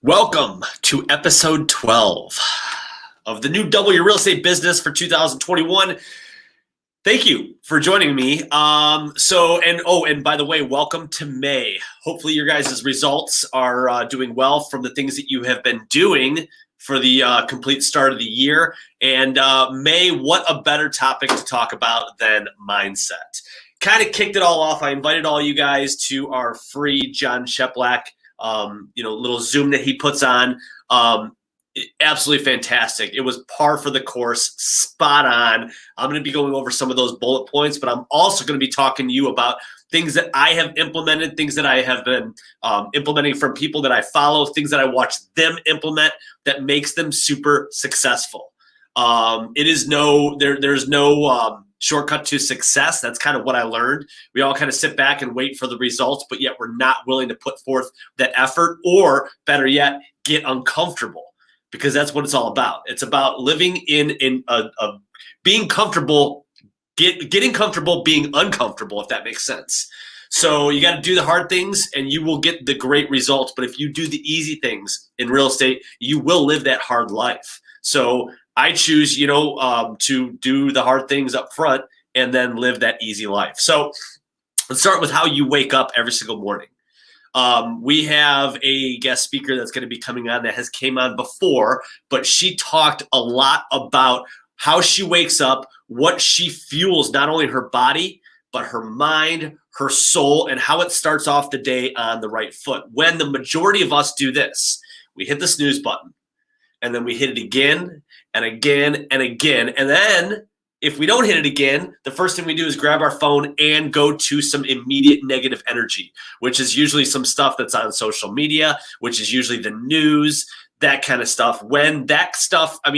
Welcome to episode 12 of the new Double Your Real Estate Business for 2021. Thank you for joining me. And by the way, welcome to May. Hopefully your guys' results are doing well from the things that you have been doing for the complete start of the year. And May, what a better topic to talk about than mindset. Kind of kicked it all off. I invited all you guys to our free John Sheplack little Zoom that he puts on. Absolutely fantastic. It was par for the course, spot on. I'm going to be going over some of those bullet points, but I'm also going to be talking to you about things that I have implemented, things that I have been implementing from people that I follow, things that I watch them implement that makes them super successful. There's no shortcut to success. That's kind of what I learned. We all kind of sit back and wait for the results, but yet we're not willing to put forth that effort, or better yet, get uncomfortable, because that's what it's all about. It's about living in being comfortable, getting comfortable, being uncomfortable, if that makes sense. So you got to do the hard things and you will get the great results. But if you do the easy things in real estate, you will live that hard life. So I choose, to do the hard things up front and then live that easy life. So let's start with how you wake up every single morning. We have a guest speaker that's going to be coming on that has came on before, but she talked a lot about how she wakes up, what she fuels, not only her body, but her mind, her soul, and how it starts off the day on the right foot. When the majority of us do this, we hit the snooze button and then we hit it again and again and again. And then if we don't hit it again, the first thing we do is grab our phone and go to some immediate negative energy, which is usually some stuff that's on social media, which is usually the news, that kind of stuff. When that stuff, I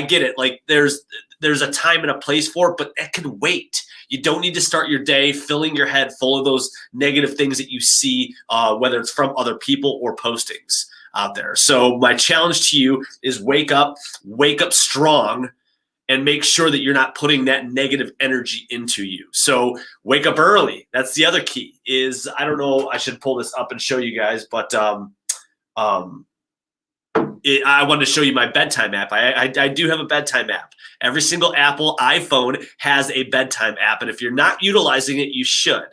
get it. Like there's a time and a place for it, but it can wait. You don't need to start your day filling your head full of those negative things that you see, whether it's from other people or postings out there. So my challenge to you is wake up strong, and make sure that you're not putting that negative energy into you. So wake up early. That's the other key. I don't know, I should pull this up and show you guys, but I wanted to show you my bedtime app. I do have a bedtime app. Every single Apple iPhone has a bedtime app, and if you're not utilizing it, you should.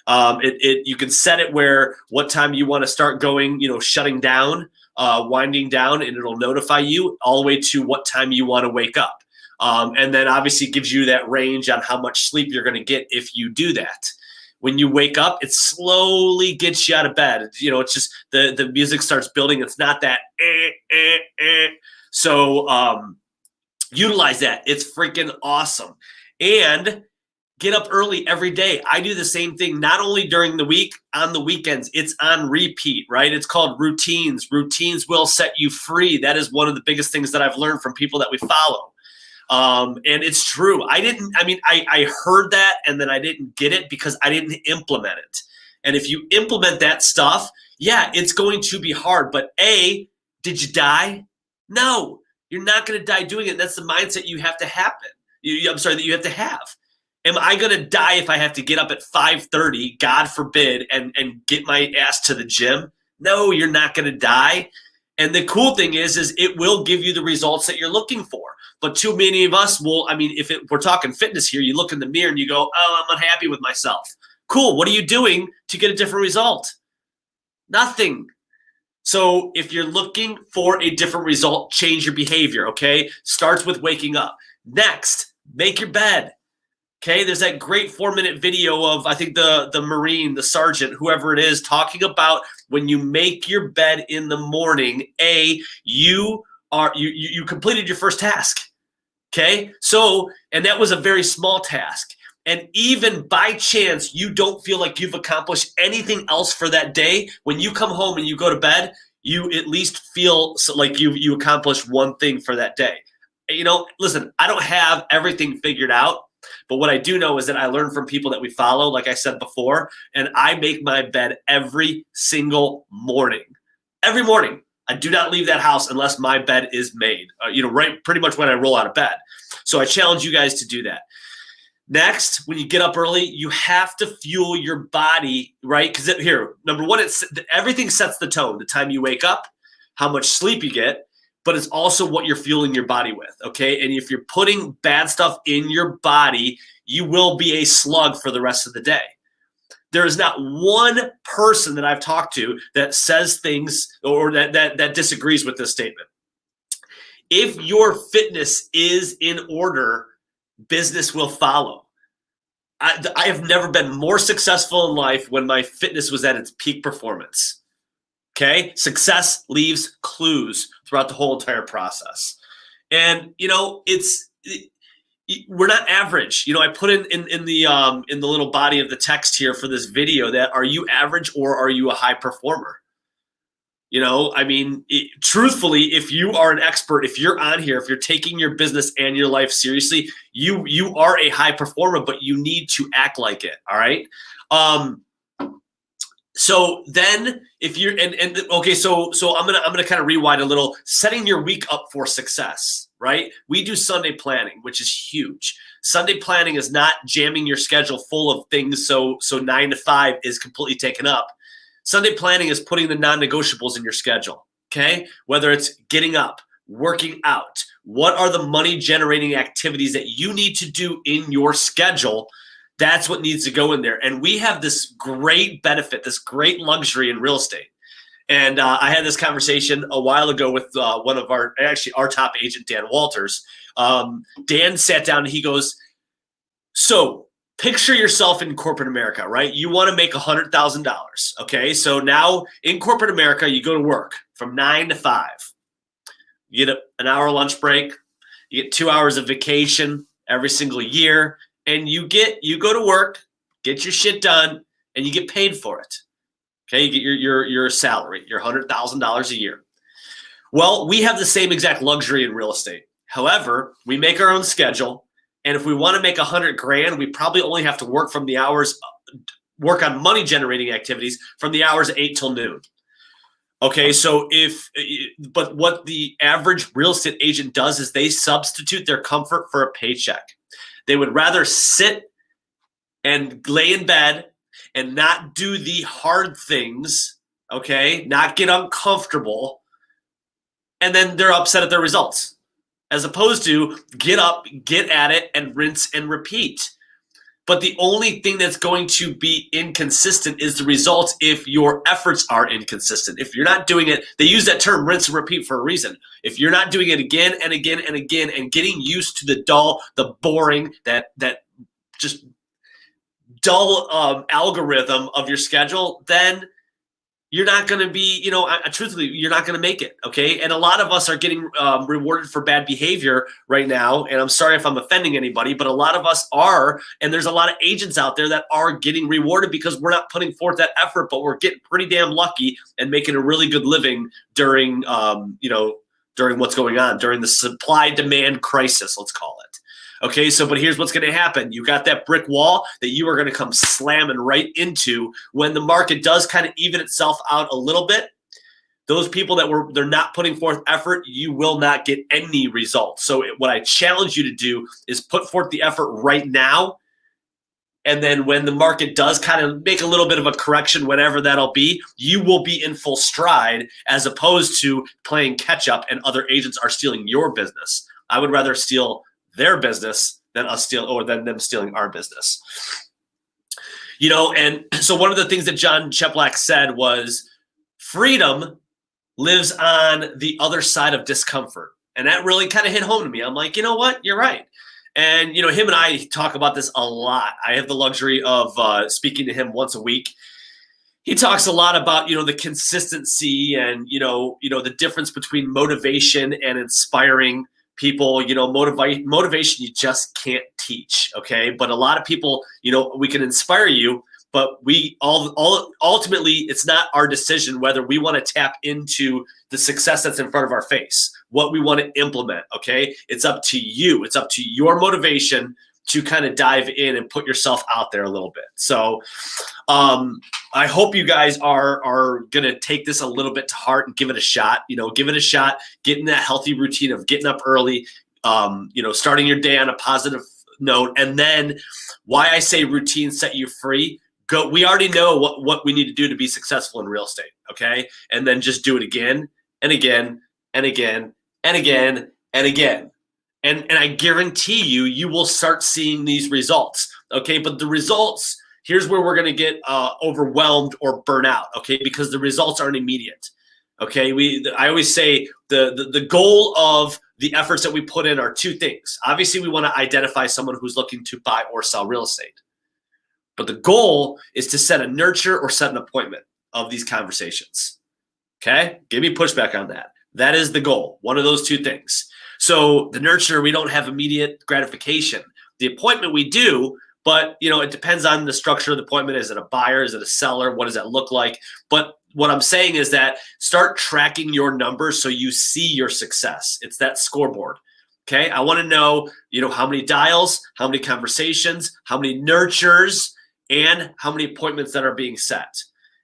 You can set it where what time you want to start going, shutting down, winding down, and it'll notify you all the way to what time you want to wake up. And then obviously gives you that range on how much sleep you're going to get if you do that. When you wake up, it slowly gets you out of bed. It's just the music starts building. It's not that So utilize that. It's freaking awesome. And get up early every day. I do the same thing, not only during the week, on the weekends. It's on repeat, right? It's called routines. Routines will set you free. That is one of the biggest things that I've learned from people that we follow. And it's true. I heard that and then I didn't get it because I didn't implement it. And if you implement that stuff, yeah, it's going to be hard. But did you die? No, you're not going to die doing it. That's the mindset you have to happen. That you have to have. Am I going to die if I have to get up at 5:30, God forbid, and get my ass to the gym? No, you're not going to die. And the cool thing is it will give you the results that you're looking for. But too many of us will, we're talking fitness here, you look in the mirror and you go, oh, I'm unhappy with myself. Cool. What are you doing to get a different result? Nothing. So if you're looking for a different result, change your behavior, okay? Starts with waking up. Next, make your bed. Okay, there's that great 4-minute video of, I think, the Marine, the sergeant, whoever it is, talking about when you make your bed in the morning, you completed your first task. Okay, so, and that was a very small task. And even by chance, you don't feel like you've accomplished anything else for that day, when you come home and you go to bed, you at least feel like you accomplished one thing for that day. Listen, I don't have everything figured out. But what I do know is that I learn from people that we follow, like I said before, and I make my bed every single morning. Every morning. I do not leave that house unless my bed is made, right pretty much when I roll out of bed. So I challenge you guys to do that. Next, when you get up early, you have to fuel your body, right? Because here, number one, everything sets the tone. The time you wake up, how much sleep you get, but it's also what you're fueling your body with, okay? And if you're putting bad stuff in your body, you will be a slug for the rest of the day. There is not one person that I've talked to that says things or that disagrees with this statement. If your fitness is in order, business will follow. I have never been more successful in life when my fitness was at its peak performance. Okay? Success leaves clues throughout the whole entire process. And, you know, we're not average. You know, I put in the little body of the text here for this video that are you average or are you a high performer? You know, I mean, truthfully, if you are an expert, if you're on here, if you're taking your business and your life seriously, you are a high performer, but you need to act like it. All right. So then if you're okay, so I'm gonna kind of rewind a little, setting your week up for success, right? We do Sunday planning, which is huge. Sunday planning is not jamming your schedule full of things so 9 to 5 is completely taken up. Sunday planning is putting the non-negotiables in your schedule, okay? Whether it's getting up, working out, what are the money generating activities that you need to do in your schedule? That's what needs to go in there. And we have this great benefit, this great luxury in real estate. And I had this conversation a while ago with one of our top agent, Dan Walters. Dan sat down and he goes, so picture yourself in corporate America, right? You want to make $100,000. Okay. So now in corporate America, you go to work from 9 to 5. You get an hour lunch break. You get 2 hours of vacation every single year. And you go to work, get your shit done, and you get paid for it. Okay. You get your salary, your $100,000 a year. Well, we have the same exact luxury in real estate. However, we make our own schedule. And if we want to make $100,000, we probably only have to work work on money generating activities from the hours 8 till noon. Okay, so but what the average real estate agent does is they substitute their comfort for a paycheck. They would rather sit and lay in bed and not do the hard things, okay, not get uncomfortable, and then they're upset at their results. As opposed to get up, get at it, and rinse and repeat. But the only thing that's going to be inconsistent is the results if your efforts are inconsistent. If you're not doing it, they use that term rinse and repeat for a reason. If you're not doing it again and again and again and getting used to the dull, the boring, that just dull algorithm of your schedule, then you're not going to be, truthfully, you're not going to make it, okay? And a lot of us are getting rewarded for bad behavior right now, and I'm sorry if I'm offending anybody, but a lot of us are, and there's a lot of agents out there that are getting rewarded because we're not putting forth that effort, but we're getting pretty damn lucky and making a really good living during, during what's going on, during the supply-demand crisis, let's call it. Okay, but here's what's going to happen. You got that brick wall that you are going to come slamming right into when the market does kind of even itself out a little bit. Those people they're not putting forth effort, you will not get any results. So what I challenge you to do is put forth the effort right now. And then when the market does kind of make a little bit of a correction, whatever that'll be, you will be in full stride as opposed to playing catch up and other agents are stealing your business. I would rather steal their business than them stealing our business. And so one of the things that John Cheplack said was freedom lives on the other side of discomfort. And that really kind of hit home to me. I'm like, you know what? You're right. And, him and I talk about this a lot. I have the luxury of speaking to him once a week. He talks a lot about, the consistency and, the difference between motivation and inspiring people. Motivation you just can't teach, okay? But a lot of people, we can inspire you, but we ultimately, it's not our decision whether we want to tap into the success that's in front of our face, what we want to implement, okay? It's up to you. It's up to your motivation to kind of dive in and put yourself out there a little bit. So I hope you guys are going to take this a little bit to heart and give it a shot. Give it a shot, get in that healthy routine of getting up early, starting your day on a positive note. And then why I say routine set you free, we already know what we need to do to be successful in real estate, okay? And then just do it again and again and again and again and again. And I guarantee you, you will start seeing these results. Okay, but the results, here's where we're going to get overwhelmed or burn out. Okay, because the results aren't immediate. Okay, I always say the goal of the efforts that we put in are two things. Obviously, we want to identify someone who's looking to buy or sell real estate. But the goal is to set a nurture or set an appointment of these conversations. Okay, give me pushback on that. That is the goal, one of those two things. So the nurture, we don't have immediate gratification. The appointment we do, but it depends on the structure of the appointment. Is it a buyer? Is it a seller? What does that look like? But what I'm saying is that start tracking your numbers so you see your success. It's that scoreboard. Okay, I want to know, how many dials, how many conversations, how many nurtures, and how many appointments that are being set.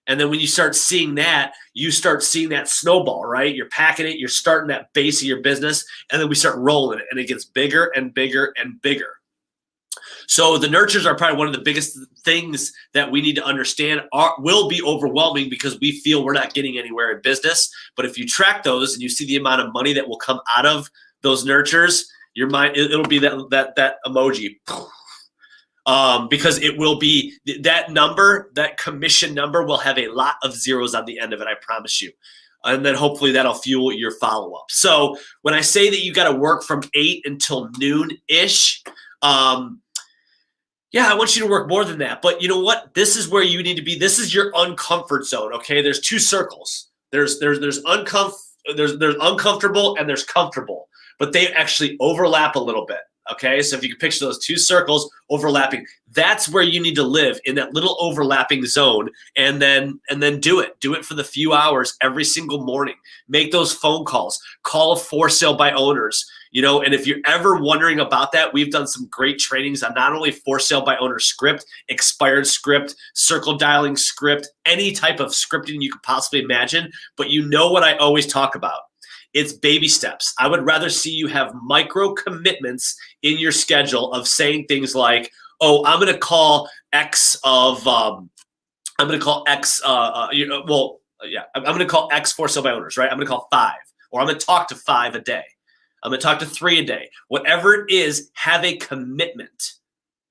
And then when you start seeing that, you start seeing that snowball, right? You're packing it, you're starting that base of your business, and then we start rolling it, and it gets bigger and bigger and bigger. So the nurtures are probably one of the biggest things that we need to understand will be overwhelming because we feel we're not getting anywhere in business. But if you track those and you see the amount of money that will come out of those nurtures, your mind, it'll be that emoji. Because it will be that number, that commission number will have a lot of zeros on the end of it, I promise you. And then hopefully that'll fuel your follow-up. So when I say that you got to work from 8 until noon-ish, I want you to work more than that. But you know what? This is where you need to be. This is your uncomfort zone, okay? There's two circles. There's uncomfortable and there's comfortable, but they actually overlap a little bit. Okay, so if you can picture those two circles overlapping, that's where you need to live, in that little overlapping zone, and then do it for the few hours every single morning. Make those phone calls, call a for sale by owners, and if you're ever wondering about that, we've done some great trainings on not only for sale by owner script, expired script, circle dialing script, any type of scripting you could possibly imagine, but what I always talk about. It's baby steps. I would rather see you have micro commitments in your schedule of saying things like, "Oh, I'm going to call X of, I'm going to call X. I'm going to call X for sale by owners, right? I'm going to call 5, or I'm going to talk to 5 a day. I'm going to talk to 3 a day. Whatever it is, have a commitment."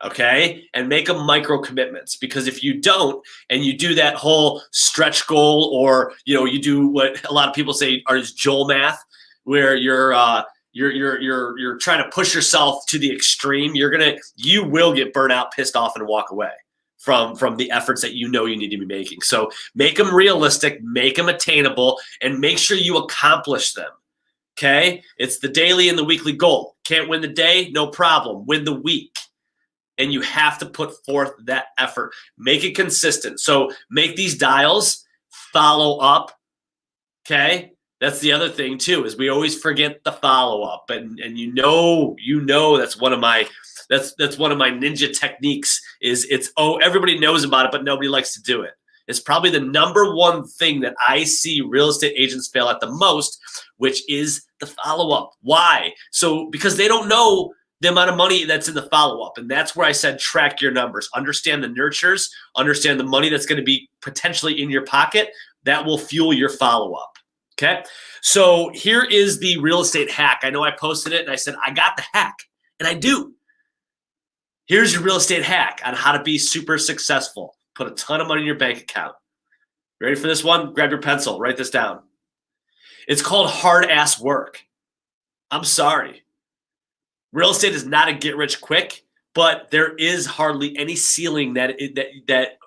Okay, and make them micro commitments, because if you don't, and you do that whole stretch goal, or you do what a lot of people say is Joel math, where you're trying to push yourself to the extreme, you will get burnt out, pissed off, and walk away from the efforts that you need to be making. So make them realistic, make them attainable, and make sure you accomplish them. Okay, it's the daily and the weekly goal. Can't win the day? No problem. Win the week. And you have to put forth that effort. Make it consistent. So make these dials, follow up. Okay? That's the other thing too, is we always forget the follow-up. And that's one of my ninja techniques is everybody knows about it, but nobody likes to do it. It's probably the number one thing that I see real estate agents fail at the most, which is the follow-up. Why? So because they don't know the amount of money that's in the follow-up. And that's where I said track your numbers. Understand the nurtures. Understand the money that's going to be potentially in your pocket. That will fuel your follow-up. Okay? So here is the real estate hack. I know I posted it and I said, I got the hack. And I do. Here's your real estate hack on how to be super successful. Put a ton of money in your bank account. Ready for this one? Grab your pencil. Write this down. It's called hard-ass work. I'm sorry. Real estate is not a get-rich-quick, but there is hardly any ceiling that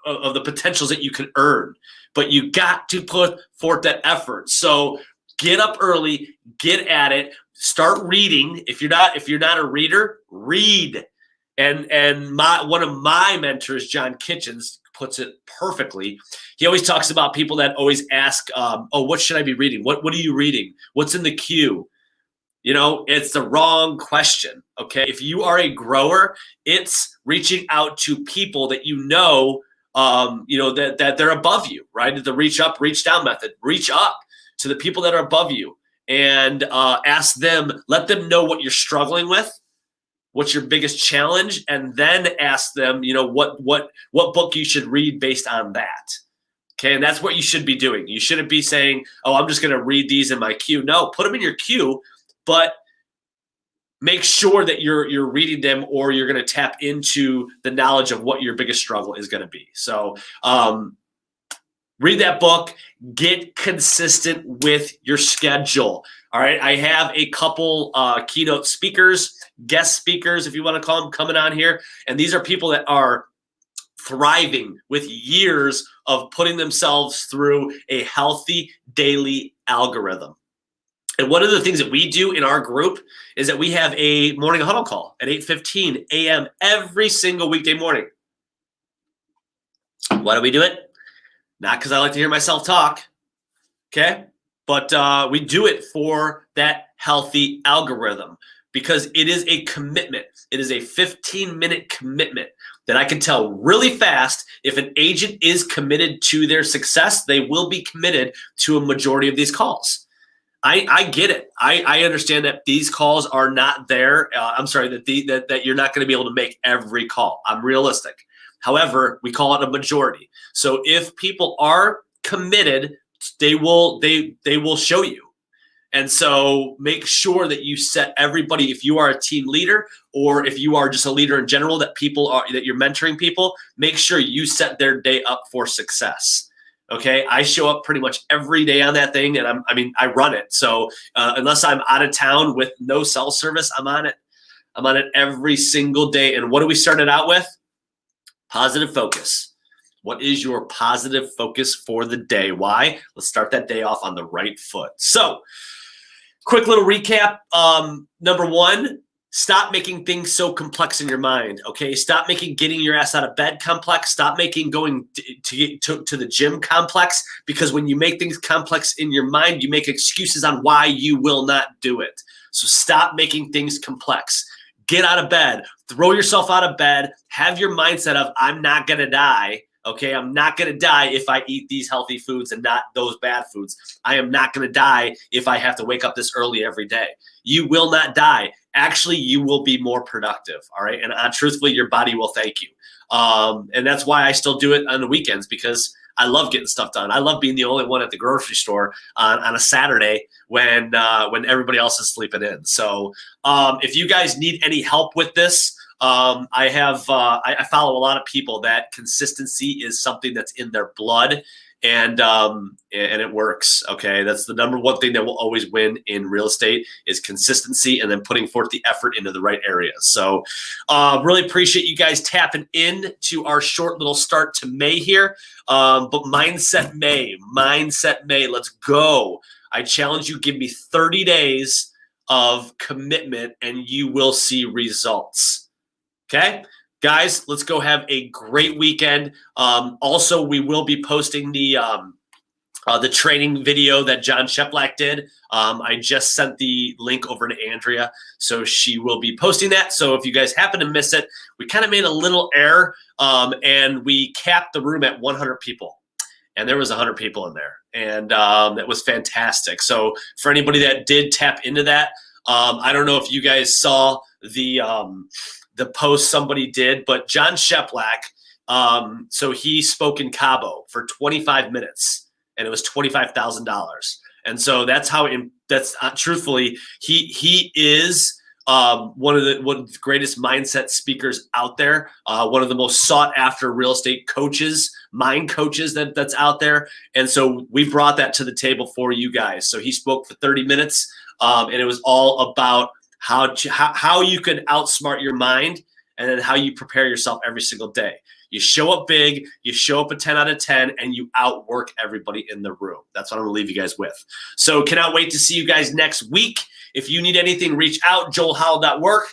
of the potentials that you can earn. But you got to put forth that effort. So get up early, get at it, start reading. If you're not a reader, read. And one of my mentors, John Kitchens, puts it perfectly. He always talks about people that always ask, what should I be reading? What are you reading? What's in the queue? It's the wrong question, okay? If you are a grower, it's reaching out to people that that they're above you, right? The reach up, reach down method. Reach up to the people that are above you and ask them, let them know what you're struggling with, what's your biggest challenge, and then ask them, what book you should read based on that. Okay, and that's what you should be doing. You shouldn't be saying, oh, I'm just going to read these in my queue. No, put them in your queue, but make sure that you're reading them, or you're going to tap into the knowledge of what your biggest struggle is going to be. So read that book, get consistent with your schedule. All right, I have a couple keynote speakers, guest speakers, if you want to call them, coming on here. And these are people that are thriving with years of putting themselves through a healthy daily algorithm. And one of the things that we do in our group is that we have a morning huddle call at 8:15 a.m. every single weekday morning. Why do we do it? Not because I like to hear myself talk, okay? But we do it for that healthy algorithm, because it is a commitment. It is a 15-minute commitment that I can tell really fast if an agent is committed to their success. They will be committed to a majority of these calls. I get it. I understand that these calls are not there. I'm sorry, that you're not going to be able to make every call. I'm realistic. However, we call it a majority. So if people are committed, they will show you. And so make sure that you set everybody, if you are a team leader or if you are just a leader in general, that you're mentoring people, make sure you set their day up for success. Okay, I show up pretty much every day on that thing, and I run it. So unless I'm out of town with no cell service, I'm on it. I'm on it every single day. And what do we start it out with? Positive focus. What is your positive focus for the day? Why? Let's start that day off on the right foot. So, quick little recap. Number one, stop making things so complex in your mind, okay? Stop making getting your ass out of bed complex. Stop making going to the gym complex, because when you make things complex in your mind, you make excuses on why you will not do it. So stop making things complex. Get out of bed. Throw yourself out of bed. Have your mindset of, I'm not going to die. Okay, I'm not going to die if I eat these healthy foods and not those bad foods. I am not going to die if I have to wake up this early every day. You will not die. Actually, you will be more productive, all right? And truthfully, your body will thank you. And that's why I still do it on the weekends, because I love getting stuff done. I love being the only one at the grocery store on a Saturday when everybody else is sleeping in. So if you guys need any help with this, I follow a lot of people that consistency is something that's in their blood, and it works. Okay, that's the number one thing that will always win in real estate is consistency, and then putting forth the effort into the right areas. So, really appreciate you guys tapping in to our short little start to May here. But Mindset May, let's go. I challenge you, give me 30 days of commitment, and you will see results. Okay, guys, let's go have a great weekend. Also, we will be posting the training video that John Sheplak did. I just sent the link over to Andrea, so she will be posting that. So if you guys happen to miss it, we kind of made a little error, and we capped the room at 100 people. And there was 100 people in there, and that was fantastic. So for anybody that did tap into that, I don't know if you guys saw the post somebody did, but John Sheplak, so he spoke in Cabo for 25 minutes, and it was $25,000. And so that's how, truthfully, he is one of the greatest mindset speakers out there, one of the most sought after real estate coaches, mind coaches that's out there. And so we brought that to the table for you guys. So he spoke for 30 minutes, and it was all about how you can outsmart your mind, and then how you prepare yourself every single day. You show up big, you show up a 10 out of 10, and you outwork everybody in the room. That's what I'm gonna leave you guys with. So cannot wait to see you guys next week. If you need anything, reach out, joelhowell.work,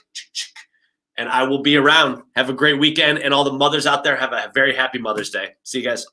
and I will be around. Have a great weekend, and all the mothers out there, have a very happy Mother's Day. See you guys.